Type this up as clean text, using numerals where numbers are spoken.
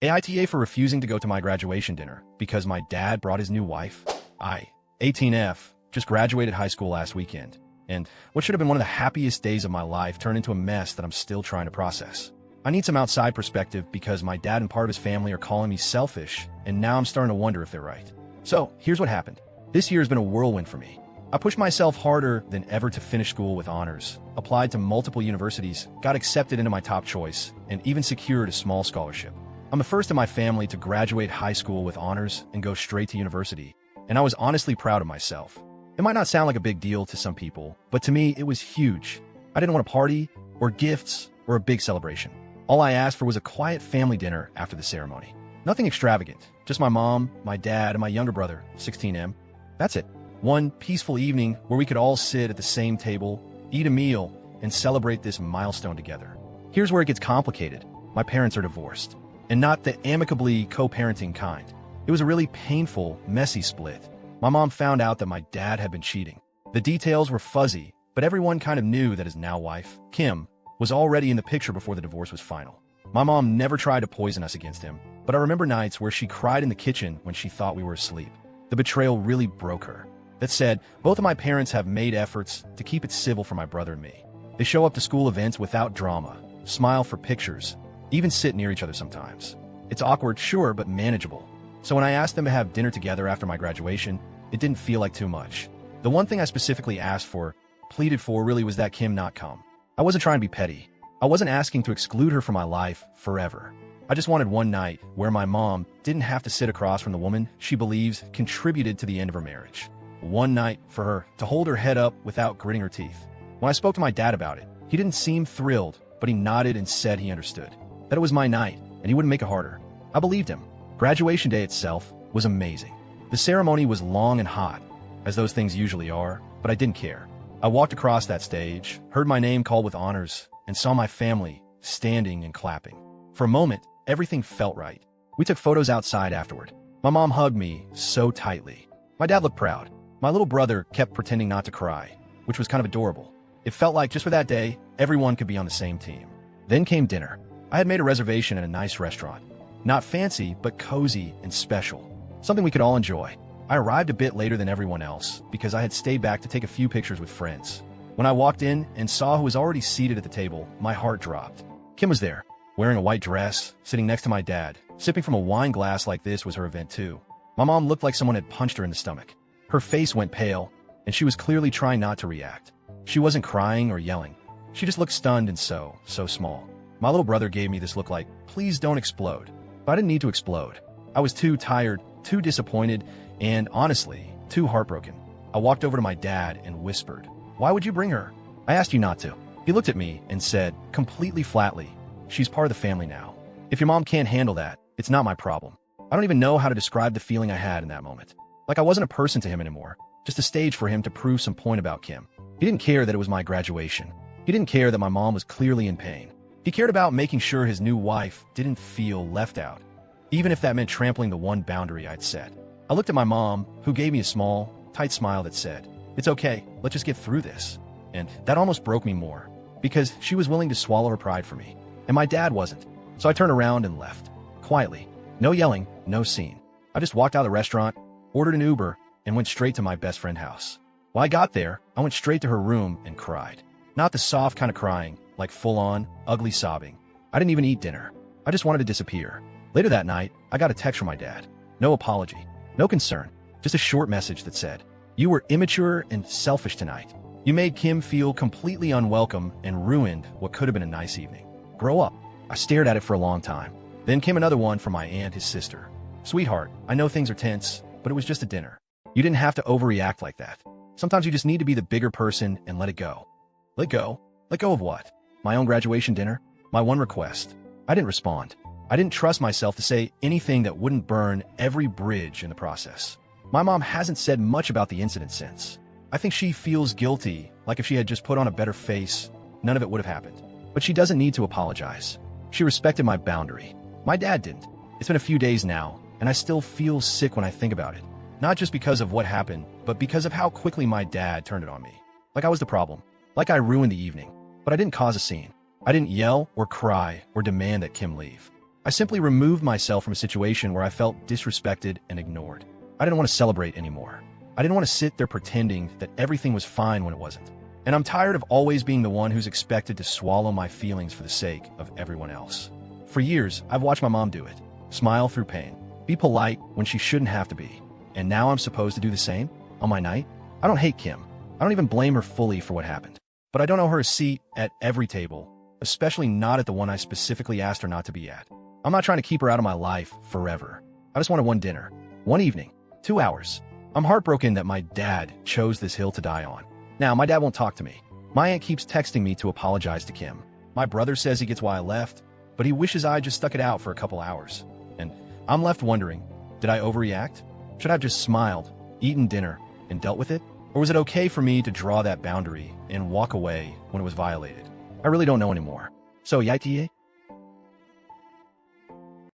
AITA for refusing to go to my graduation dinner because my dad brought his new wife. I, 18F, just graduated high school last weekend, and what should have been one of the happiest days of my life turned into a mess that I'm still trying to process. I need some outside perspective because my dad and part of his family are calling me selfish, and now I'm starting to wonder if they're right. So, here's what happened. This year has been a whirlwind for me. I pushed myself harder than ever to finish school with honors, applied to multiple universities, got accepted into my top choice, and even secured a small scholarship. I'm the first in my family to graduate high school with honors and go straight to university, and I was honestly proud of myself. It might not sound like a big deal to some people, but to me, it was huge. I didn't want a party, or gifts, or a big celebration. All I asked for was a quiet family dinner after the ceremony. Nothing extravagant, just my mom, my dad, and my younger brother, 16M. That's it. One peaceful evening where we could all sit at the same table, eat a meal, and celebrate this milestone together. Here's where it gets complicated. My parents are divorced, and not the amicably co-parenting kind. It was a really painful, messy split. My mom found out that my dad had been cheating. The details were fuzzy, but everyone kind of knew that his now wife, Kim, was already in the picture before the divorce was final. My mom never tried to poison us against him, but I remember nights where she cried in the kitchen when she thought we were asleep. The betrayal really broke her. That said, both of my parents have made efforts to keep it civil for my brother and me. They show up to school events without drama, smile for pictures, even sit near each other sometimes. It's awkward, sure, but manageable. So when I asked them to have dinner together after my graduation, it didn't feel like too much. The one thing I specifically asked for, pleaded for, really was that Kim not come. I wasn't trying to be petty. I wasn't asking to exclude her from my life forever. I just wanted one night where my mom didn't have to sit across from the woman she believes contributed to the end of her marriage. One night for her to hold her head up without gritting her teeth. When I spoke to my dad about it, he didn't seem thrilled, but he nodded and said he understood. That it was my night, and he wouldn't make it harder. I believed him. Graduation day itself was amazing. The ceremony was long and hot, as those things usually are, but I didn't care. I walked across that stage, heard my name called with honors, and saw my family standing and clapping. For a moment, everything felt right. We took photos outside afterward. My mom hugged me so tightly. My dad looked proud. My little brother kept pretending not to cry, which was kind of adorable. It felt like just for that day, everyone could be on the same team. Then came dinner. I had made a reservation at a nice restaurant. Not fancy, but cozy and special. Something we could all enjoy. I arrived a bit later than everyone else because I had stayed back to take a few pictures with friends. When I walked in and saw who was already seated at the table, my heart dropped. Kim was there, wearing a white dress, sitting next to my dad. Sipping from a wine glass like this was her event too. My mom looked like someone had punched her in the stomach. Her face went pale, and she was clearly trying not to react. She wasn't crying or yelling. She just looked stunned and so small. My little brother gave me this look like, please don't explode. But I didn't need to explode. I was too tired, too disappointed, and honestly, too heartbroken. I walked over to my dad and whispered, "Why would you bring her?" "I asked you not to." He looked at me and said, completely flatly, "She's part of the family now. If your mom can't handle that, it's not my problem." I don't even know how to describe the feeling I had in that moment. Like I wasn't a person to him anymore, just a stage for him to prove some point about Kim. He didn't care that it was my graduation. He didn't care that my mom was clearly in pain. He cared about making sure his new wife didn't feel left out, even if that meant trampling the one boundary I'd set. I looked at my mom, who gave me a small, tight smile that said, "It's okay, let's just get through this." And that almost broke me more, because she was willing to swallow her pride for me, and my dad wasn't. So I turned around and left, quietly. No yelling, no scene. I just walked out of the restaurant, ordered an Uber, and went straight to my best friend's house. When I got there, I went straight to her room and cried. Not the soft kind of crying, like full-on, ugly sobbing. I didn't even eat dinner. I just wanted to disappear. Later that night, I got a text from my dad. No apology, no concern, just a short message that said, "You were immature and selfish tonight. You made Kim feel completely unwelcome and ruined what could have been a nice evening. Grow up." I stared at it for a long time. Then came another one from my aunt, his sister. "Sweetheart, I know things are tense, but it was just a dinner. You didn't have to overreact like that. Sometimes you just need to be the bigger person and let it go." Let go? Let go of what? My own graduation dinner? My one request? I didn't respond. I didn't trust myself to say anything that wouldn't burn every bridge in the process. My mom hasn't said much about the incident since. I think she feels guilty, like if she had just put on a better face, none of it would have happened. But she doesn't need to apologize. She respected my boundary. My dad didn't. It's been a few days now, and I still feel sick when I think about it. Not just because of what happened, but because of how quickly my dad turned it on me. Like I was the problem. Like I ruined the evening. But I didn't cause a scene. I didn't yell or cry or demand that Kim leave. I simply removed myself from a situation where I felt disrespected and ignored. I didn't want to celebrate anymore. I didn't want to sit there pretending that everything was fine when it wasn't. And I'm tired of always being the one who's expected to swallow my feelings for the sake of everyone else. For years, I've watched my mom do it. Smile through pain. Be polite when she shouldn't have to be. And now I'm supposed to do the same? On my night? I don't hate Kim. I don't even blame her fully for what happened. But I don't owe her a seat at every table, especially not at the one I specifically asked her not to be at. I'm not trying to keep her out of my life forever. I just wanted one dinner, one evening, 2 hours. I'm heartbroken that my dad chose this hill to die on. Now, my dad won't talk to me. My aunt keeps texting me to apologize to Kim. My brother says he gets why I left, but he wishes I just stuck it out for a couple hours. And I'm left wondering, did I overreact? Should I have just smiled, eaten dinner, and dealt with it? Or was it okay for me to draw that boundary and walk away when it was violated? I really don't know anymore. So, AITA?